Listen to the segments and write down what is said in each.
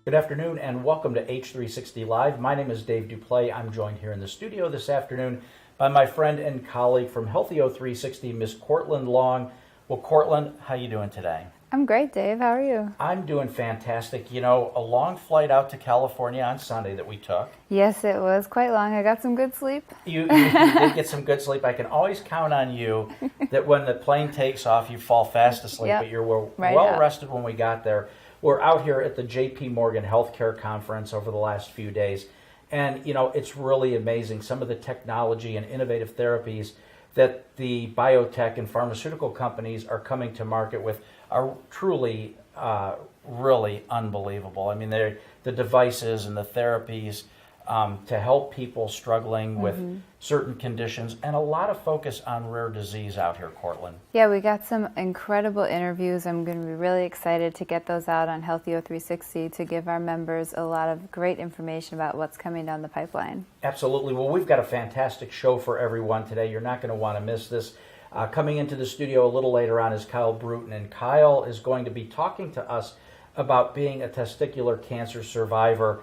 Good afternoon and welcome to H360 Live. My name is Dave Duplay. I'm joined here in the studio this afternoon by my friend and colleague from Healthio360, Miss Courtland Long. Well, Courtland, how you doing today? I'm great, Dave. How are you? I'm doing fantastic. You know, a long flight out to California on Sunday that we took. Yes, it was quite long. I got some good sleep. You did get some good sleep. I can always count on you that when the plane takes off, you fall fast asleep, Yep. but you're well Right rested when we got there. We're out here at the J.P. Morgan Healthcare Conference over the last few days, and you know it's really amazing some of the technology and innovative therapies that the biotech and pharmaceutical companies are coming to market with are truly, really unbelievable. I mean, the devices and the therapies to help people struggling with certain conditions, and a lot of focus on rare disease out here, Courtland. Yeah, we got some incredible interviews. I'm going to be really excited to get those out on Healthio360 to give our members a lot of great information about what's coming down the pipeline. Absolutely. Well, we've got a fantastic show for everyone today. You're not going to want to miss this. Coming into the studio a little later on is Kyle Brooten, and Kyle is going to be talking to us about being a testicular cancer survivor.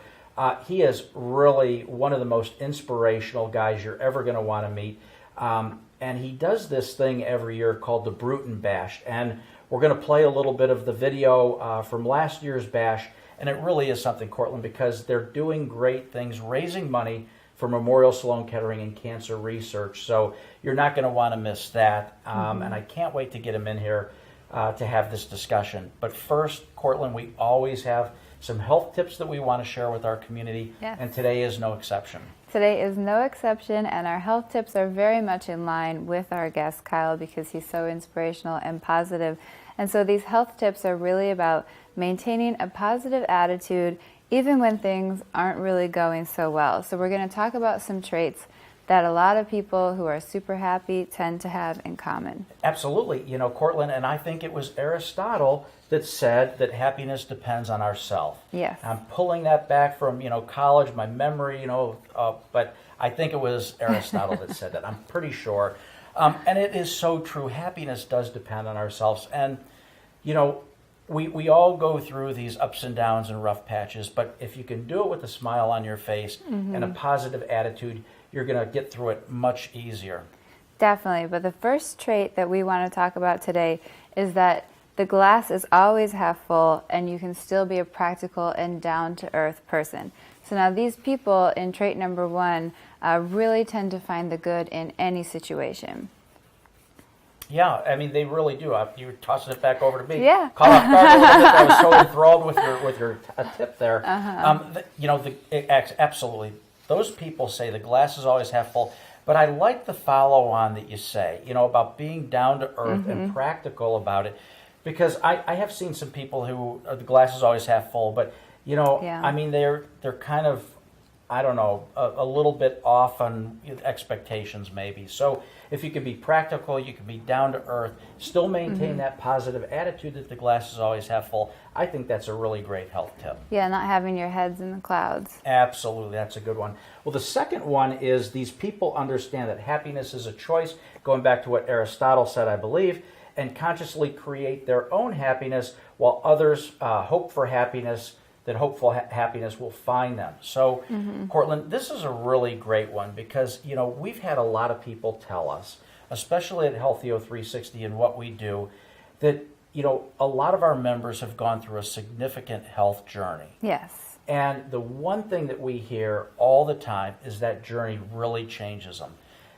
He is really one of the most inspirational guys you're ever going to want to meet. And he does this thing every year called the Brooten Bash. And we're going to play a little bit of the video from last year's bash. And it really is something, Courtland, because they're doing great things, raising money for Memorial Sloan Kettering and cancer research. So you're not going to want to miss that. And I can't wait to get him in here to have this discussion. But first, Courtland, we always have some health tips that we want to share with our community, Yes. and today is no exception. Today is no exception, and our health tips are very much in line with our guest, Kyle, because he's so inspirational and positive. And so these health tips are really about maintaining a positive attitude even when things aren't really going so well. So we're going to talk about some traits that a lot of people who are super happy tend to have in common. Absolutely. You know, Courtland, and I think it was Aristotle that said that happiness depends on ourself. Yes. I'm pulling that back from, college, my memory, but I think it was Aristotle that said that. I'm pretty sure. And it is so true. Happiness does depend on ourselves. And, we all go through these ups and downs and rough patches, but if you can do it with a smile on your face and a positive attitude, you're going to get through it much easier. Definitely. But the first trait that we want to talk about today is that the glass is always half full and you can still be a practical and down-to-earth person. So now these people in trait number 1 really tend to find the good in any situation. Yeah, I mean, they really do. You were tossing it back over to me. Yeah. Caught off guard a little bit. I was so enthralled with your tip there. Absolutely. Those people say the glass is always half full. But I like the follow-on that you say, about being down to earth and practical about it. Because I have seen some people who the glass is always half full, but, I mean, they're kind of, I don't know, a little bit off on expectations maybe. So if you can be practical, you can be down to earth, still maintain that positive attitude that the glass is always half full, I think that's a really great health tip. Yeah, not having your heads in the clouds. Absolutely, that's a good one. Well, the second one is these people understand that happiness is a choice, going back to what Aristotle said, I believe, and consciously create their own happiness while others hope for happiness, that hopeful happiness will find them. So, Courtland, this is a really great one because, we've had a lot of people tell us, especially at Healthio360 and what we do, that, a lot of our members have gone through a significant health journey. Yes. And the one thing that we hear all the time is that journey really changes them.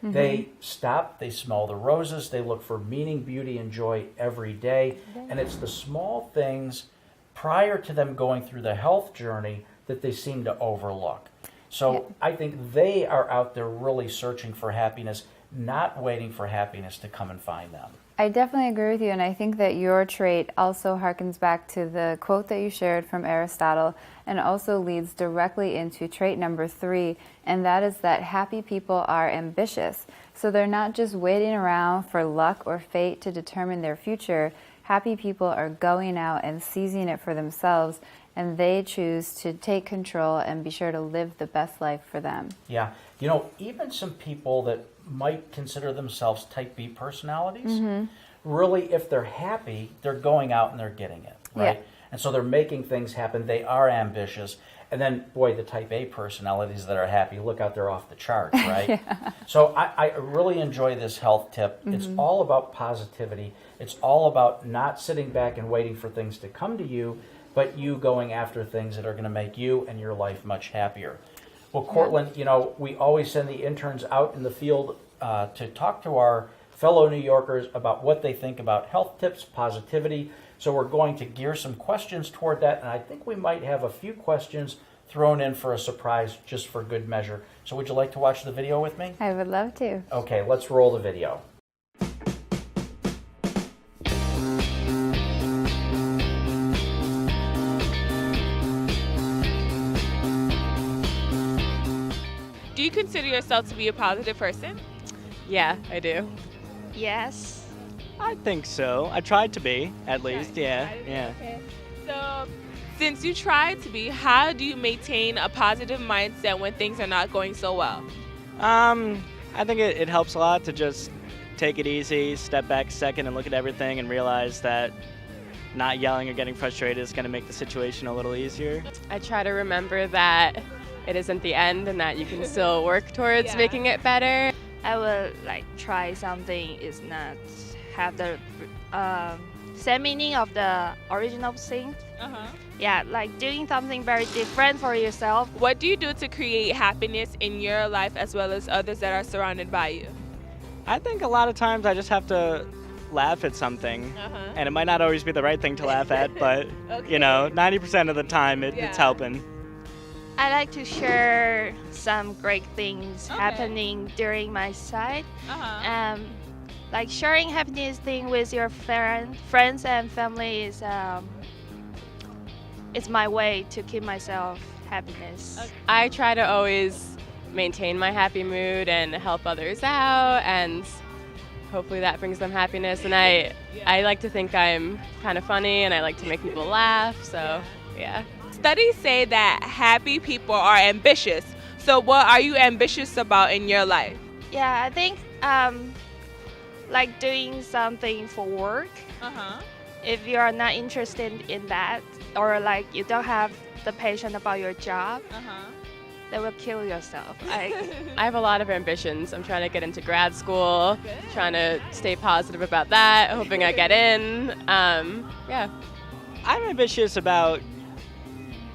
They stop, they smell the roses, they look for meaning, beauty, and joy every day. And it's the small things prior to them going through the health journey that they seem to overlook. So I think they are out there really searching for happiness, not waiting for happiness to come and find them. I definitely agree with you, and I think that your trait also harkens back to the quote that you shared from Aristotle and also leads directly into trait number 3, and that is that happy people are ambitious. So they're not just waiting around for luck or fate to determine their future. Happy people are going out and seizing it for themselves, and they choose to take control and be sure to live the best life for them. Yeah. Even some people that might consider themselves type B personalities, really, if they're happy, they're going out and they're getting it, right? Yeah. And so they're making things happen. They are ambitious. And then, boy, the type A personalities that are happy, look out, they're off the charts, right? Yeah. So I really enjoy this health tip. It's all about positivity. It's all about not sitting back and waiting for things to come to you, but you going after things that are going to make you and your life much happier. Well, Courtland, you know, we always send the interns out in the field to talk to our fellow New Yorkers about what they think about health tips, positivity. So we're going to gear some questions toward that, and I think we might have a few questions thrown in for a surprise just for good measure. So would you like to watch the video with me? I would love to. Okay, let's roll the video. Do you consider yourself to be a positive person? Yeah, I do. Yes. I think so. I tried to be, at least. Yeah. Okay. So, since you tried to be, how do you maintain a positive mindset when things are not going so well? I think it helps a lot to just take it easy, step back a second and look at everything and realize that not yelling or getting frustrated is going to make the situation a little easier. I try to remember that it isn't the end and that you can still work towards making it better. I will try something is not have the same meaning of the original thing. Yeah, like doing something very different for yourself. What do you do to create happiness in your life as well as others that are surrounded by you? I think a lot of times I just have to laugh at something, and it might not always be the right thing to laugh at, but you know, 90% of the time it's helping. I like to share some great things happening during my side. Like sharing happiness thing with your friends and family is it's my way to keep myself happiness. I try to always maintain my happy mood and help others out, and hopefully that brings them happiness. And I like to think I'm kind of funny and I like to make people laugh, so yeah. Studies say that happy people are ambitious. So what are you ambitious about in your life? Yeah, I think like doing something for work. If you are not interested in that, or like you don't have the passion about your job, that will kill yourself. I have a lot of ambitions. I'm trying to get into grad school, trying to stay positive about that, hoping I get in. Yeah. I'm ambitious about,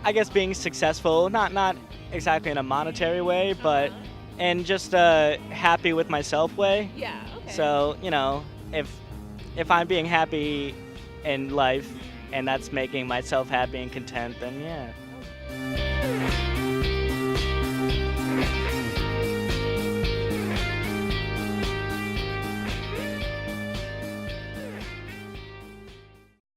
I guess, being successful, not exactly in a monetary way, but in just a happy with myself way. Yeah, okay. So, you know, if I'm being happy in life and that's making myself happy and content, then yeah.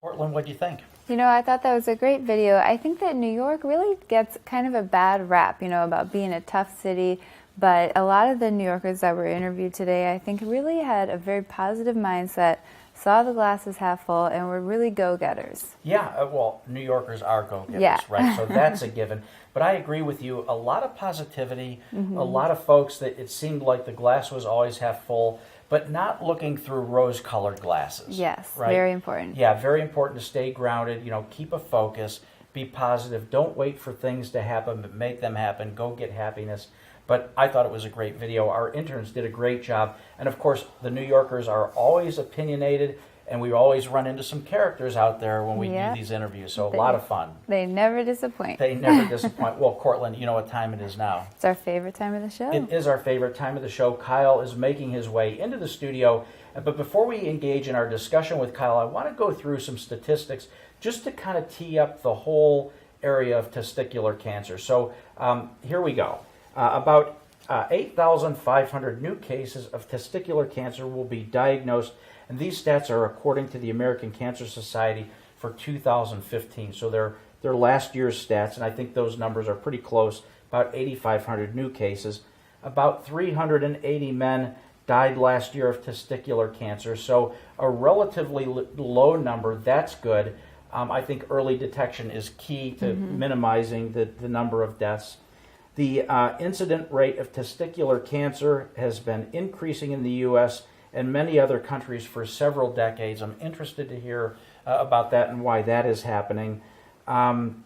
Courtland, what do you think? You know, I thought that was a great video. I think that New York really gets kind of a bad rap, you know, about being a tough city. But a lot of the New Yorkers that were interviewed today, I think really had a very positive mindset, saw the glasses half full, and were really go-getters. Yeah, well, New Yorkers are go-getters, Yeah. right? So that's a given. But I agree with you. A lot of positivity, a lot of folks that it seemed like the glass was always half full, but not looking through rose-colored glasses. Yes, right? very important. Yeah, very important to stay grounded, you know, keep a focus, be positive. Don't wait for things to happen, but make them happen. Go get happiness. But I thought it was a great video. Our interns did a great job. And of course, the New Yorkers are always opinionated, and we always run into some characters out there when we do these interviews. So a lot of fun. They never disappoint. They never disappoint. Well, Courtland, you know what time it is now. It's our favorite time of the show. It is our favorite time of the show. Kyle is making his way into the studio. But before we engage in our discussion with Kyle, I want to go through some statistics just to kind of tee up the whole area of testicular cancer. So here we go. About 8,500 new cases of testicular cancer will be diagnosed, and these stats are according to the American Cancer Society for 2015. So they're last year's stats, and I think those numbers are pretty close, about 8,500 new cases. About 380 men died last year of testicular cancer, so a relatively low number. That's good. I think early detection is key to minimizing the number of deaths. The incident rate of testicular cancer has been increasing in the U.S. and many other countries for several decades. I'm interested to hear about that and why that is happening. And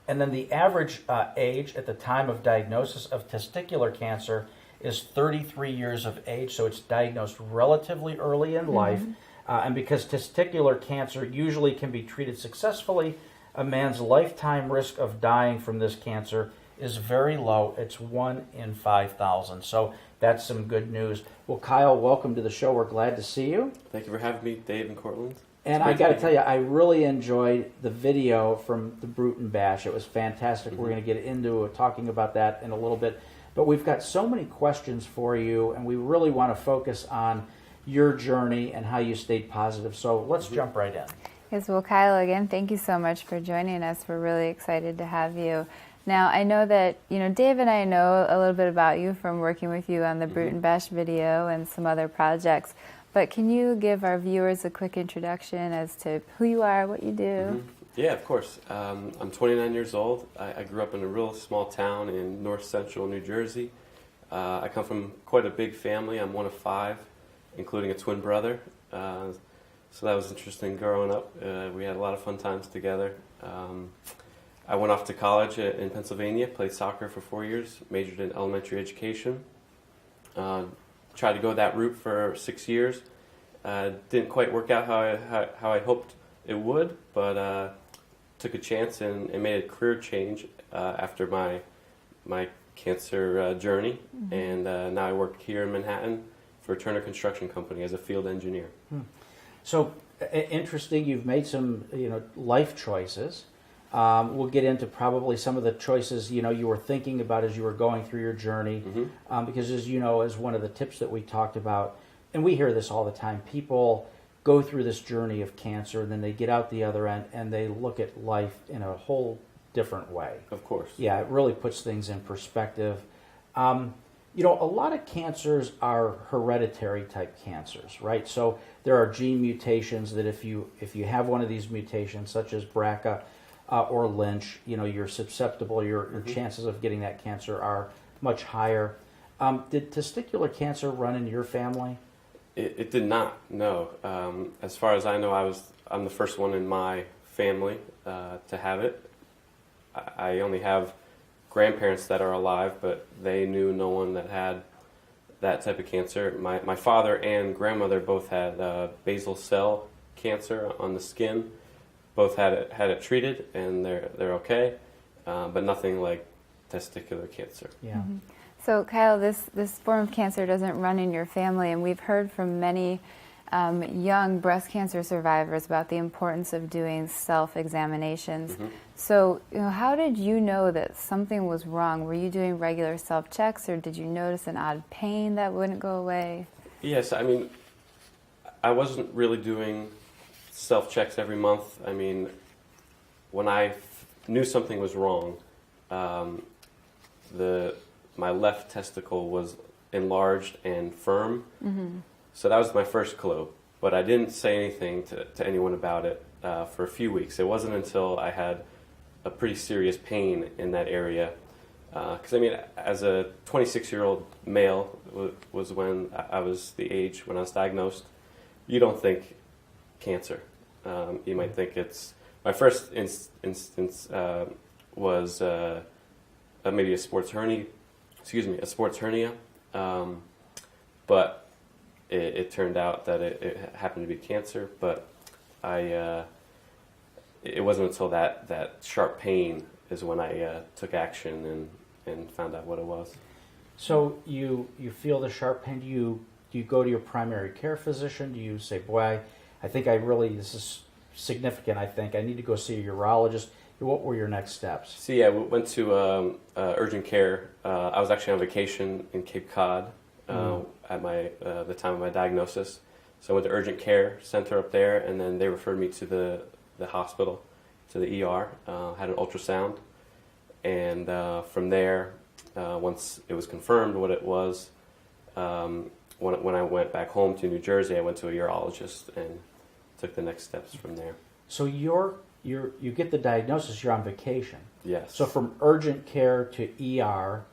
then the average age at the time of diagnosis of testicular cancer is 33 years of age, so it's diagnosed relatively early in life. And because testicular cancer usually can be treated successfully, a man's lifetime risk of dying from this cancer is very low. It's 1 in 5,000. So that's some good news. Well, Kyle, welcome to the show. We're glad to see you. Thank you for having me, Dave and Courtland. And I got to tell you, I really enjoyed the video from the Brooten Bash. It was fantastic. We're going to get into talking about that in a little bit. But we've got so many questions for you, and we really want to focus on your journey and how you stayed positive. So let's jump right in. Yes, well, Kyle, again, thank you so much for joining us. We're really excited to have you. Now, I know that, Dave and I know a little bit about you from working with you on the Brooten Bash video and some other projects. But can you give our viewers a quick introduction as to who you are, what you do? Yeah, of course. I'm 29 years old. I grew up in a real small town in north central New Jersey. I come from quite a big family. I'm one of 5, including a twin brother. So that was interesting growing up. We had a lot of fun times together. I went off to college in Pennsylvania, played soccer for 4 years, majored in elementary education. Tried to go that route for 6 years. Didn't quite work out how I hoped it would, but took a chance and made a career change after my cancer journey. And now I work here in Manhattan for a Turner Construction Company as a field engineer. So interesting, you've made some life choices. We'll get into probably some of the choices you were thinking about as you were going through your journey, because as you know, as one of the tips that we talked about, and we hear this all the time, people go through this journey of cancer and then they get out the other end and they look at life in a whole different way. Of course. Yeah, it really puts things in perspective. A lot of cancers are hereditary type cancers, right? So there are gene mutations that if you have one of these mutations, such as BRCA or Lynch, you're susceptible. Your chances of getting that cancer are much higher. Did testicular cancer run in your family? It did not. No. As far as I know, I'm the first one in my family to have it. I only have grandparents that are alive, but they knew no one that had that type of cancer. My father and grandmother both had basal cell cancer on the skin. Both had it treated, and they're okay, but nothing like testicular cancer. Yeah. So, Kyle, this form of cancer doesn't run in your family, and we've heard from many young breast cancer survivors about the importance of doing self-examinations. So, how did you know that something was wrong? Were you doing regular self-checks, or did you notice an odd pain that wouldn't go away? Yes, I mean, I wasn't really doing self-checks every month. I mean, when I knew something was wrong, my left testicle was enlarged and firm. So that was my first clue. But I didn't say anything to anyone about it for a few weeks. It wasn't until I had a pretty serious pain in that area. Because, I mean, as a 26-year-old male was when I was the age when I was diagnosed. You don't think cancer. You might think it's... My first instance was maybe a sports hernia. A sports hernia. But it turned out that it happened to be cancer. But it wasn't until that sharp pain is when I took action and found out what it was. So you feel the sharp pain. Do you go to your primary care physician? Do you say, boy, I think this is significant, I think. I need to go see a urologist. What were your next steps? So yeah, we went to urgent care. I was actually on vacation in Cape Cod at the time of my diagnosis. So I went to urgent care center up there, and then they referred me to the hospital, to the ER, had an ultrasound. And from there, once it was confirmed what it was, when I went back home to New Jersey, I went to a urologist and took the next steps from there. So you get the diagnosis, you're on vacation. Yes. So from urgent care to ER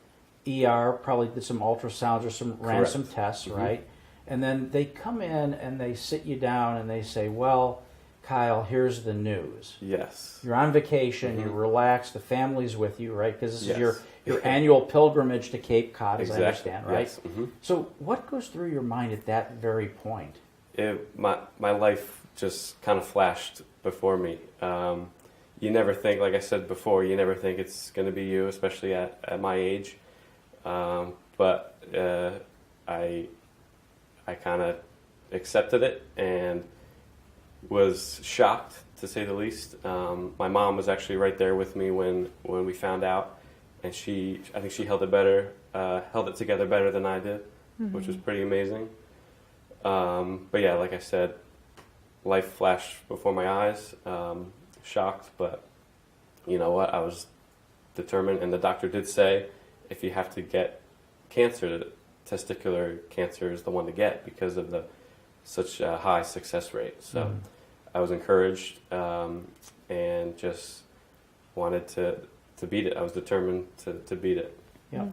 probably did some ultrasounds or ran some tests, right? And then they come in and they sit you down and they say, well, Kyle, here's the news. Yes. You're on vacation, you're relaxed, the family's with you, right? Because this is your Yes. annual pilgrimage to Cape Cod, as Exactly. I understand, right? Yes. Mhm. So what goes through your mind at that very point? My life just kind of flashed before me. You never think, like I said before, you never think it's going to be you, especially at my age. But I kind of accepted it and was shocked, to say the least. My mom was actually right there with me when we found out, and I think she held it together better than I did, which was pretty amazing. But yeah, like I said, life flashed before my eyes. Shocked, but you know what? I was determined, and the doctor did say, if you have to get cancer, testicular cancer is the one to get because of such a high success rate. So I was encouraged and just wanted to beat it. I was determined to beat it. Yeah.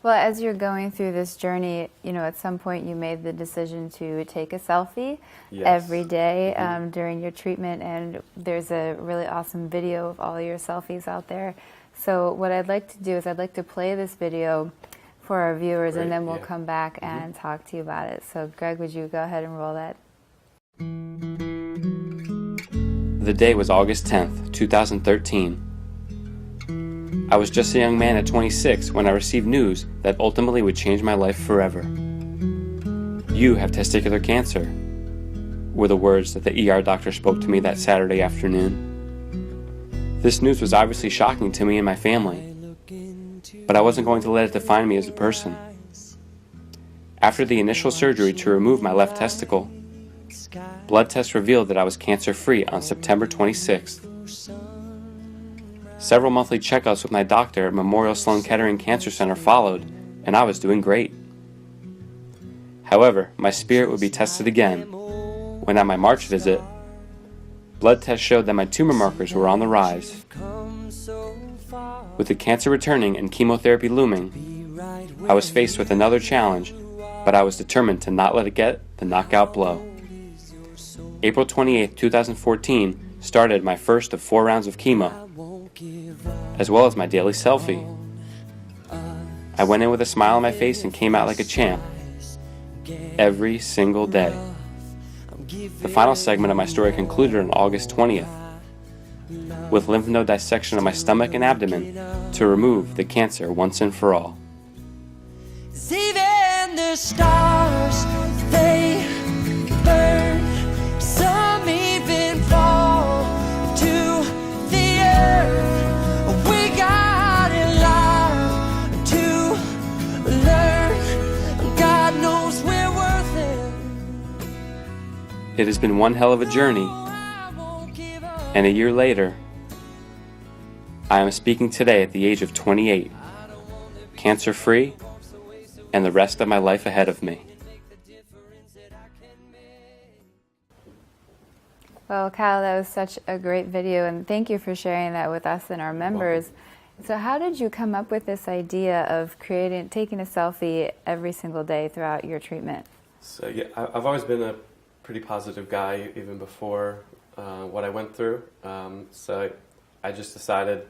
Well, as you're going through this journey, you know, at some point you made the decision to take a selfie every day during your treatment, and there's a really awesome video of all your selfies out there. So what I'd like to do is I'd like to play this video for our viewers, and then we'll come back and talk to you about it. So Greg, would you go ahead and roll that? The day was August 10th, 2013. I was just a young man at 26 when I received news that ultimately would change my life forever. "You have testicular cancer," were the words that the ER doctor spoke to me that Saturday afternoon. This news was obviously shocking to me and my family, but I wasn't going to let it define me as a person. After the initial surgery to remove my left testicle, blood tests revealed that I was cancer-free on September 26th. Several monthly checkups with my doctor at Memorial Sloan Kettering Cancer Center followed, and I was doing great. However, my spirit would be tested again when at my March visit, blood tests showed that my tumor markers were on the rise. With the cancer returning and chemotherapy looming, I was faced with another challenge, but I was determined to not let it get the knockout blow. April 28, 2014 started my first of 4 rounds of chemo, as well as my daily selfie. I went in with a smile on my face and came out like a champ every single day. The final segment of my story concluded on August 20th with lymph node dissection of my stomach and abdomen to remove the cancer once and for all. Even the stars, they burn. Some even fall to the earth. We got a lot to learn. God knows we're worth it. It has been one hell of a journey, and a year later, I am speaking today at the age of 28, cancer-free, and the rest of my life ahead of me. Well, Kyle, that was such a great video, and thank you for sharing that with us and our members. So how did you come up with this idea of taking a selfie every single day throughout your treatment? So yeah, I've always been a pretty positive guy, even before what I went through. So I just decided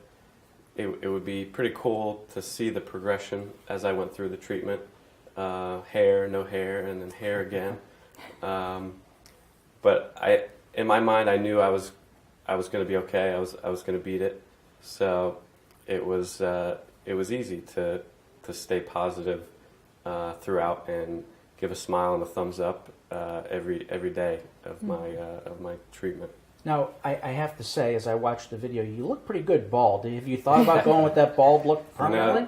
it would be pretty cool to see the progression as I went through the treatment. Hair, no hair, and then hair again. But in my mind, I knew I was going to be okay. I was going to beat it. So it was easy to stay positive throughout and give a smile and a thumbs up every day of my treatment. Now, I have to say, as I watched the video, you look pretty good bald. Have you thought about going with that bald look permanently?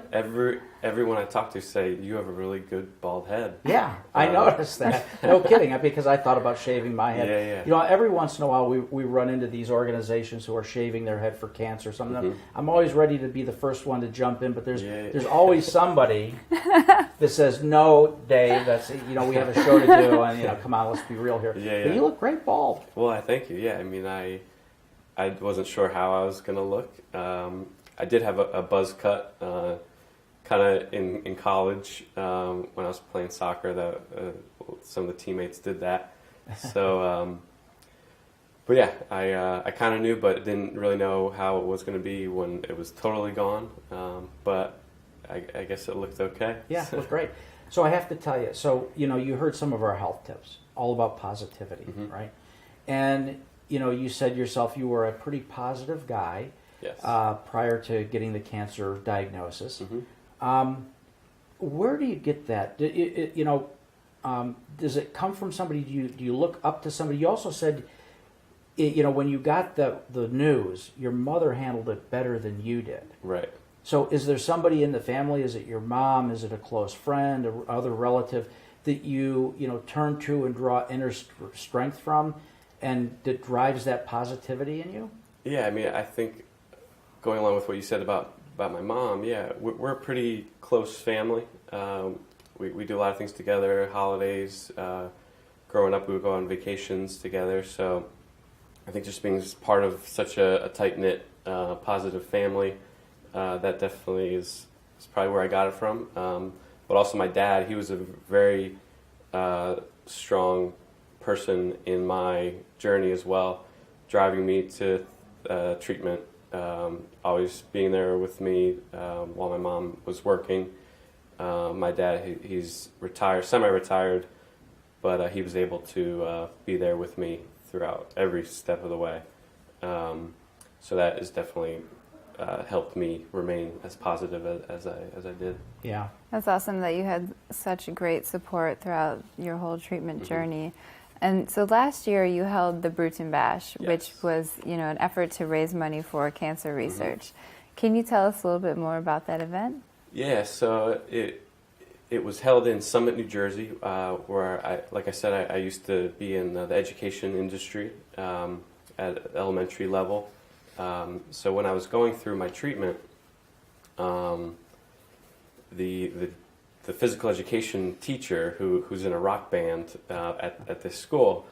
Everyone I talk to say, you have a really good bald head. Yeah, I noticed that. No kidding, because I thought about shaving my head. Yeah. You know, every once in a while we run into these organizations who are shaving their head for cancer or something. I'm always ready to be the first one to jump in, but there's always somebody that says, no, Dave, that's, we have a show to do, and, come on, let's be real here. Yeah. But you look great bald. Well, I thank you. Yeah, I mean, I wasn't sure how I was going to look. I did have a buzz cut kind of in college when I was playing soccer. Some of the teammates did that. So, But yeah, I kind of knew, but didn't really know how it was going to be when it was totally gone. But I guess it looked okay. Yeah, it looked great. So I have to tell you, so, you heard some of our health tips, all about positivity, right? And, you said yourself you were a pretty positive guy. Yes. Prior to getting the cancer diagnosis. Where do you get that? Does it come from somebody? Do you look up to somebody? You also said, when you got the news, your mother handled it better than you did. Right. So is there somebody in the family? Is it your mom? Is it a close friend, or other relative that you turn to and draw inner strength from, and that drives that positivity in you? Yeah, I mean, I think going along with what you said about my mom, yeah, we're a pretty close family. We do a lot of things together, holidays. Growing up, we would go on vacations together. So I think just being part of such a tight-knit, positive family, that definitely is probably where I got it from. But also my dad, he was a very strong person in my journey as well, driving me to treatment, always being there with me while my mom was working. My dad, he's retired, semi-retired, but he was able to be there with me throughout every step of the way. So that has definitely helped me remain as positive as I did. Yeah. That's awesome that you had such great support throughout your whole treatment journey. And so last year you held the Brooten Bash, which was, an effort to raise money for cancer research. Can you tell us a little bit more about that event? Yeah, so it was held in Summit, New Jersey, where like I said, I used to be in the education industry at elementary level. So when I was going through my treatment, the physical education teacher who's in a rock band at this school,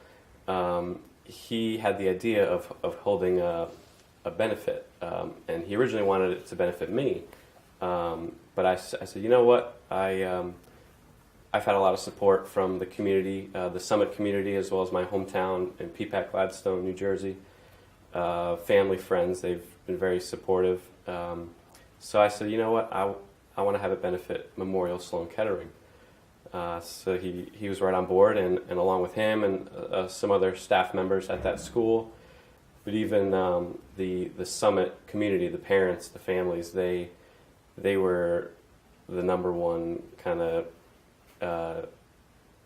he had the idea of holding a benefit, and he originally wanted it to benefit me. But I said, you know what, I've had a lot of support from the community, the Summit community, as well as my hometown in Peapack, Gladstone, New Jersey. Family, friends, they've been very supportive. So I said, you know what, I want to have it benefit Memorial Sloan Kettering. So he was right on board, and along with him and some other staff members at that school, but even the Summit community, the parents, the families, they were the number one kind of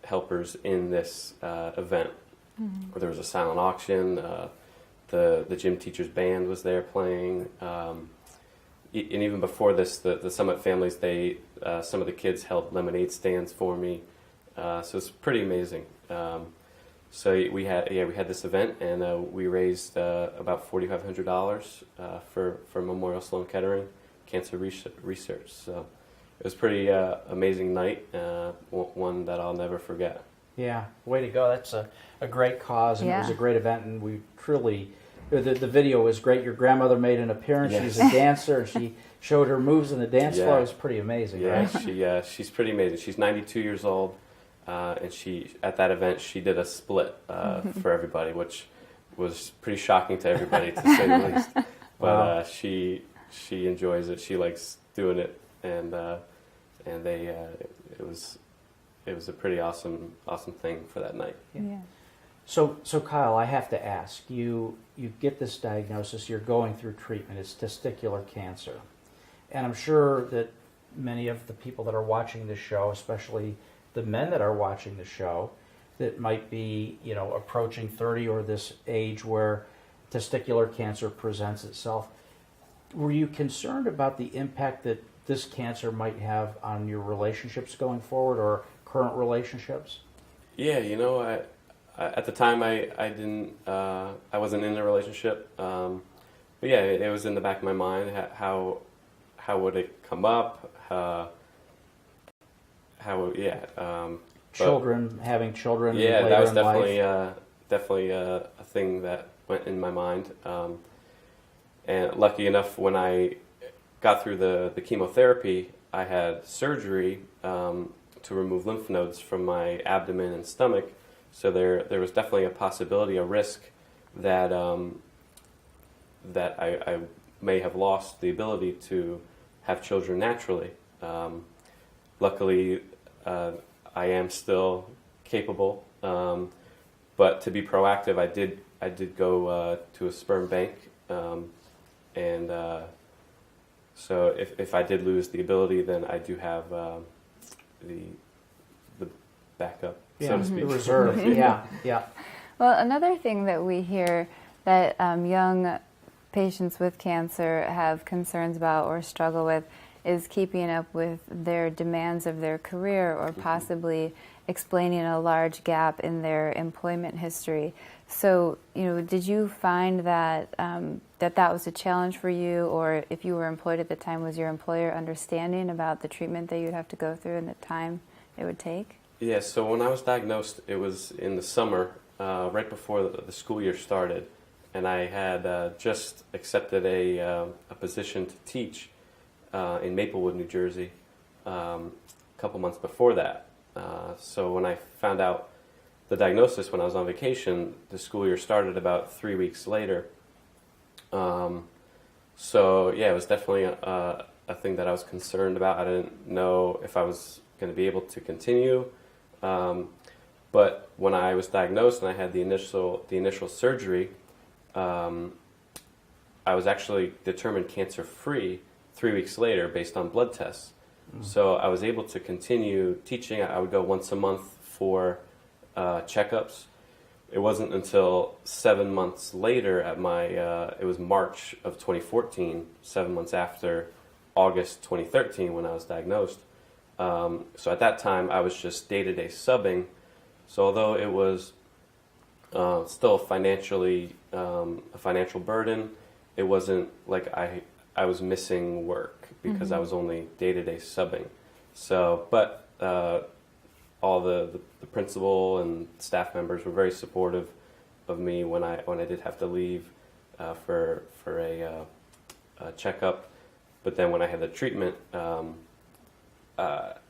helpers in this event. Where there was a silent auction, the gym teacher's band was there playing. And even before this, the Summit families, some of the kids held lemonade stands for me, so it's pretty amazing. So we had this event, and we raised about $4,500 for Memorial Sloan Kettering cancer research. So it was pretty amazing night, one that I'll never forget. Yeah, way to go! That's a great cause, and it was a great event, and we truly. The video was great. Your grandmother made an appearance. Yes. She's a dancer, and she showed her moves in the dance floor. It was pretty amazing, right? She's pretty amazing. She's 92 years old, and at that event she did a split for everybody, which was pretty shocking to everybody, to say the least. But she enjoys it. She likes doing it, and it was a pretty awesome thing for that night. Yeah. So Kyle, I have to ask, you get this diagnosis, you're going through treatment, it's testicular cancer. And I'm sure that many of the people that are watching this show, especially the men that are watching the show, that might be, approaching 30 or this age where testicular cancer presents itself, were you concerned about the impact that this cancer might have on your relationships going forward or current relationships? Yeah, at the time, I didn't. I wasn't in a relationship, but yeah, it was in the back of my mind. How would it come up? Having children. Yeah, later that was in definitely a thing that went in my mind. And lucky enough, when I got through the chemotherapy, I had surgery to remove lymph nodes from my abdomen and stomach. So there was definitely a possibility, a risk that that I may have lost the ability to have children naturally. Luckily, I am still capable, but to be proactive, I did go to a sperm bank, and so if I did lose the ability, then I do have the backup, so to speak. The reserve. Yeah. Well, another thing that we hear that young patients with cancer have concerns about or struggle with is keeping up with their demands of their career, or possibly explaining a large gap in their employment history. So, did you find that that was a challenge for you, or if you were employed at the time, was your employer understanding about the treatment that you'd have to go through and the time it would take? Yeah, so when I was diagnosed, it was in the summer, right before the school year started, and I had just accepted a position to teach in Maplewood, New Jersey, a couple months before that. So when I found out the diagnosis when I was on vacation, the school year started about 3 weeks later. So yeah, it was definitely a thing that I was concerned about. I didn't know if I was going to be able to continue. But when I was diagnosed and I had the initial surgery, I was actually determined cancer-free 3 weeks later based on blood tests. So I was able to continue teaching. I would go once a month for checkups. It wasn't until 7 months later at it was March of 2014, 7 months after August 2013 when I was diagnosed. So at that time, I was just day-to-day subbing. So although it was still financially a financial burden, it wasn't like I was missing work because I was only day-to-day subbing. So, but all the principal and staff members were very supportive of me when I did have to leave for a checkup. But then when I had the treatment, I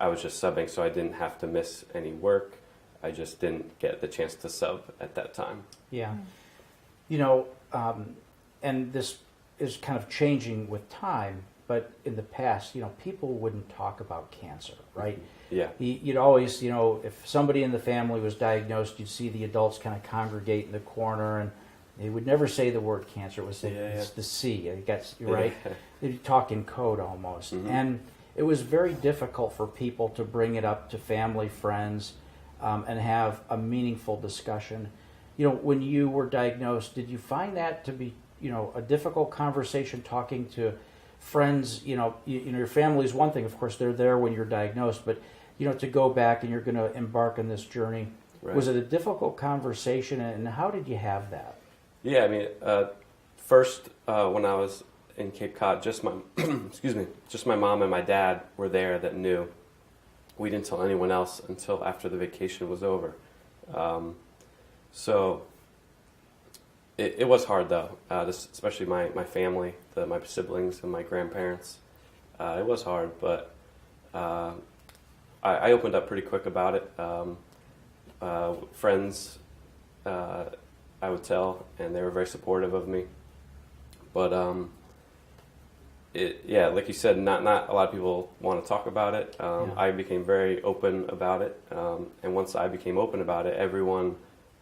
was just subbing, so I didn't have to miss any work. I just didn't get the chance to sub at that time. Yeah. And this is kind of changing with time, but in the past, people wouldn't talk about cancer, right? Yeah. You'd always, if somebody in the family was diagnosed, you'd see the adults kind of congregate in the corner, and they would never say the word cancer. It was it's the C, I guess, right? They'd talk in code almost. Mm-hmm. And it was very difficult for people to bring it up to family, friends, and have a meaningful discussion. When you were diagnosed, did you find that to be, a difficult conversation talking to friends? Your family is one thing, of course, they're there when you're diagnosed, but, to go back and you're going to embark on this journey, right. Was it a difficult conversation, and how did you have that? Yeah, I mean, first, when I was in Cape Cod, just my just my mom and my dad were there that knew. We didn't tell anyone else until after the vacation was over. So it was hard though, especially my family, my siblings and my grandparents. It was hard, but I opened up pretty quick about it. Friends, I would tell, and they were very supportive of me. But like you said, not a lot of people want to talk about it. I became very open about it, and once I became open about it,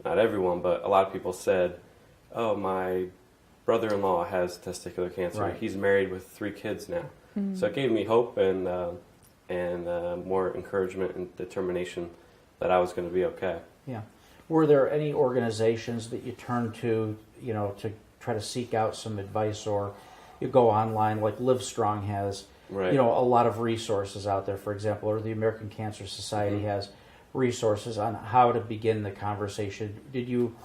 not everyone, but a lot of people said, "Oh, my brother-in-law has testicular cancer. Right. He's married with 3 kids now." Mm-hmm. So it gave me hope and more encouragement and determination that I was going to be okay. Yeah. Were there any organizations that you turned to, to try to seek out some advice, or you go online like Livestrong has, right. A lot of resources out there, for example, or the American Cancer Society mm-hmm. has resources on how to begin the conversation. Did you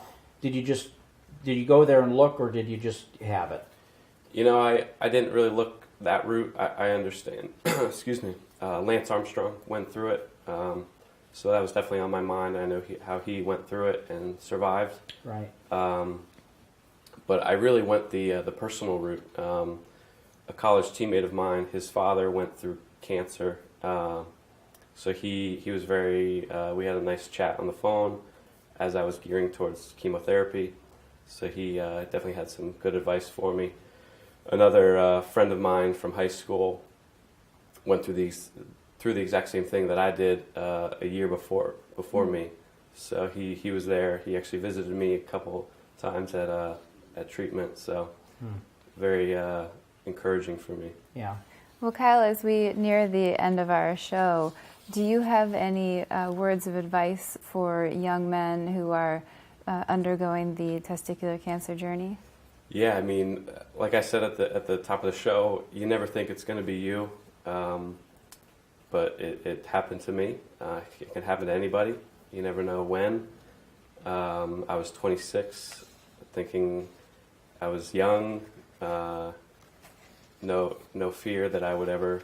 go there and look, or did you just have it? I didn't really look that route. I understand. Excuse me. Lance Armstrong went through it. So that was definitely on my mind. I know how he went through it and survived. Right. But I really went the personal route. A college teammate of mine, his father went through cancer. So he was very. We had a nice chat on the phone as I was gearing towards chemotherapy. So he definitely had some good advice for me. Another friend of mine from high school went through the exact same thing that I did a year before me. So he was there. He actually visited me a couple times at treatment. So very encouraging for me. Yeah. Well, Kyle, as we near the end of our show, do you have any words of advice for young men who are undergoing the testicular cancer journey? Yeah, I mean, like I said at the top of the show, you never think it's going to be you, but it happened to me. It can happen to anybody. You never know when. I was 26, thinking I was young. No fear that I would ever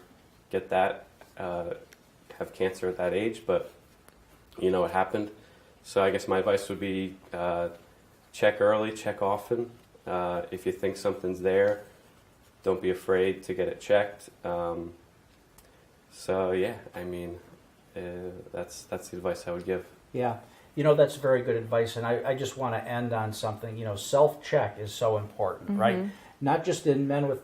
get that, have cancer at that age, but you know, it happened. So I guess my advice would be check early, check often. If you think something's there, don't be afraid to get it checked. So yeah, I mean, that's the advice I would give. Yeah. You know, that's very good advice, and I just want to end on something. You know, self-check is so important, right? Not just in men with,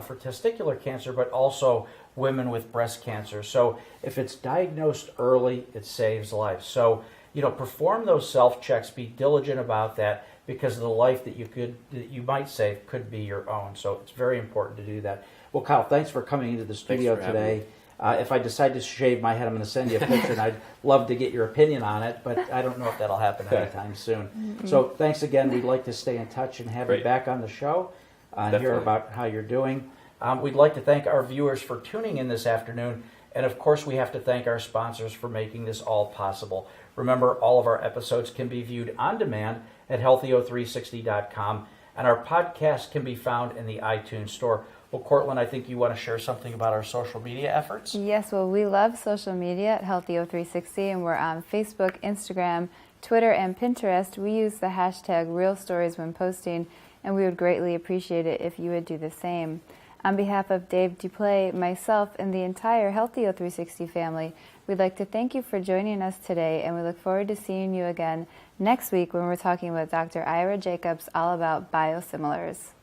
for testicular cancer, but also women with breast cancer. So if it's diagnosed early, it saves lives. So, perform those self-checks, be diligent about that, because the life that you might save could be your own. So it's very important to do that. Well, Kyle, thanks for coming into the studio today. If I decide to shave my head, I'm going to send you a picture, and I'd love to get your opinion on it, but I don't know if that'll happen anytime soon. So thanks again. We'd like to stay in touch and have you back on the show and hear about how you're doing. We'd like to thank our viewers for tuning in this afternoon, and of course we have to thank our sponsors for making this all possible. Remember, all of our episodes can be viewed on demand at healthyo360.com, and our podcast can be found in the iTunes Store. Well, Courtland, I think you want to share something about our social media efforts? Yes, well, we love social media at HealthyO360, and we're on Facebook, Instagram, Twitter, and Pinterest. We use the hashtag #RealStories when posting, and we would greatly appreciate it if you would do the same. On behalf of Dave Duplay, myself, and the entire HealthyO360 family, we'd like to thank you for joining us today, and we look forward to seeing you again next week when we're talking with Dr. Ira Jacobs all about biosimilars.